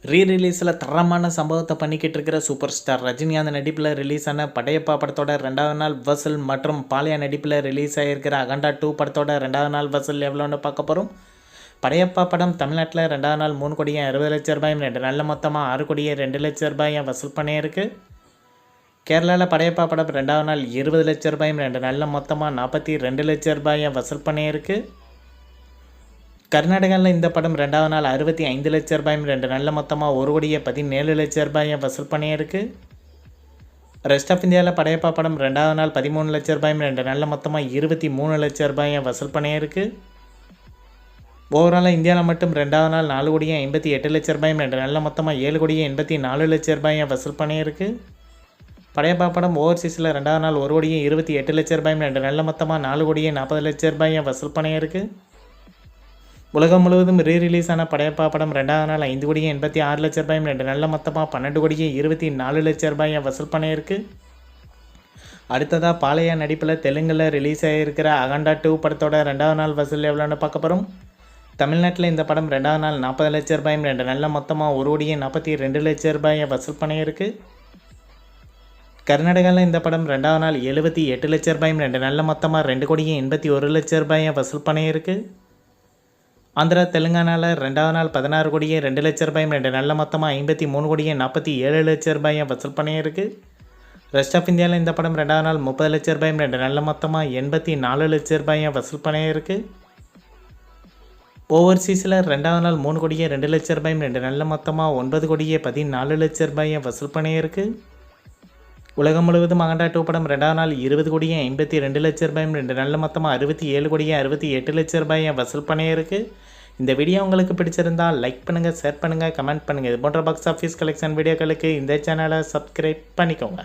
ரீரிலீஸில் தரமான சம்பவத்தை பண்ணிக்கிட்டு இருக்கிற சூப்பர் ஸ்டார் ரஜினிகாந்த் நடிப்பில் ரிலீஸ் ஆன படையப்பா படத்தோட 2வது நாள் வசூல் மற்றும் பாலியா நடிப்பில் ரிலீஸ் ஆகியிருக்கிற அகண்டா 2 படத்தோட 2வது நாள் வசூல் எவ்வளோன்னு பார்க்க போகிறோம். படையப்பா படம் தமிழ்நாட்டில் 2வது நாள் 3 கோடியே 60 லட்சம் ரூபாயும் 2 நாளில் மொத்தமாக 6 கோடியே 2 லட்சம் ரூபாயும் வசூல் பண்ணியிருக்கு. கேரளாவில் படையப்பா படம் 2வது நாள் 20 லட்சம் ரூபாயும் 2 நாளில் மொத்தமாக 42 லட்சம் ரூபாயும் வசூல் பண்ணியிருக்கு. கர்நாடகாவில் இந்த படம் 2வது நாள் 65 லட்சம் ரூபாயும் 2 நாளில் மொத்தமாக 1 கோடியே 17 லட்சம் ரூபாயும் வசூல் பண்ணியிருக்கு. ரெஸ்ட் ஆஃப் இந்தியாவில் படையப்பா படம் 2வது நாள் 13 லட்சம் ரூபாயும் 2 நாளில் மொத்தமாக 23 லட்சம் ரூபாயும் வசூல் பண்ணியிருக்கு. ஓவராலாக இந்தியாவில் மட்டும் 2வது நாள் 4 கோடியே 58 லட்சம் ரூபாயும் 2 நாளில் மொத்தமாக 7 கோடியே 84 லட்சம் ரூபாயும் வசூல் பண்ணியிருக்கு. படையப்பா படம் ஓவர்சீஸில் 2வது நாள் 1 கோடியே 28 லட்சம் ரூபாயும் 2 நாளில் மொத்தமாக 4 கோடியே 40 லட்சம் ரூபாயும் வசூல் பண்ணியிருக்கு. உலகம் முழுவதும் ரீரிலீஸ் ஆன படையப்பா படம் 2வது நாள் 5 கோடியே 86 லட்சம் ரூபாயும் 2 நாளில் மொத்தமாக 12 கோடியே 24 லட்சம் ரூபாயும் வசூல் பண்ணியிருக்கு. அடுத்ததாக பாலையா நடிப்பில் தெலுங்கில் ரிலீஸ் ஆகியிருக்கிற அகண்டா 2 படத்தோட 2வது நாள் வசூல் எவ்வளோன்னு பார்க்க போகிறோம். தமிழ்நாட்டில் இந்த படம் 2வது நாள் 40 லட்சம் ரூபாயும் 2 நாளில் மொத்தமாக 1 கோடியே 42 லட்சம் ரூபாயும் வசூல் பண்ணியிருக்கு. கர்நாடகாவில் இந்த படம் 2வது நாள் 78 லட்சம் ரூபாயும் 2 நாளில் மொத்தமாக 2 கோடியே 81 லட்சம் ரூபாயும் வசூல் பண்ணியிருக்கு. ஆந்திரா தெலுங்கானாவில் 2வது நாள் 16 கோடியே 2 லட்சம் ரூபாயும் 2 நாளில் மொத்தமாக 53 கோடியே 47 லட்சம் ரூபாயும் வசூல் பண்ணியிருக்கு. ரெஸ்ட் ஆஃப் இந்தியாவில் இந்த படம் 2வது நாள் 30 லட்சம் ரூபாயும் 2 நாளில் மொத்தமாக 84 லட்சம் ரூபாயும் வசூல் பண்ணியிருக்கு. ஓவர்சீஸில் 2வது நாள் 3 கோடியே 2 லட்சம் ரூபாயும் 2 நாளில் மொத்தமாக 9 கோடியே 14 லட்சம் ரூபாயும் வசூல் பண்ணியிருக்கு. உலகம் முழுவதும் அகண்டா 2 படம் 2வது நாள் 20 கோடியே 52 லட்சம் ரூபாயும் 2 நாளில் மொத்தமாக 67 கோடியே 68 லட்சம் ரூபாயும் வசூல் பண்ணியிருக்கு. இந்த வீடியோ உங்களுக்கு பிடிச்சிருந்தால் லைக் பண்ணுங்கள், ஷேர் பண்ணுங்கள், கமெண்ட் பண்ணுங்கள். இது போன்ற பாக்ஸ் ஆஃபீஸ் கலெக்ஷன் வீடியோக்களுக்கு இந்த சேனலை சப்ஸ்கிரைப் பண்ணிக்கோங்க.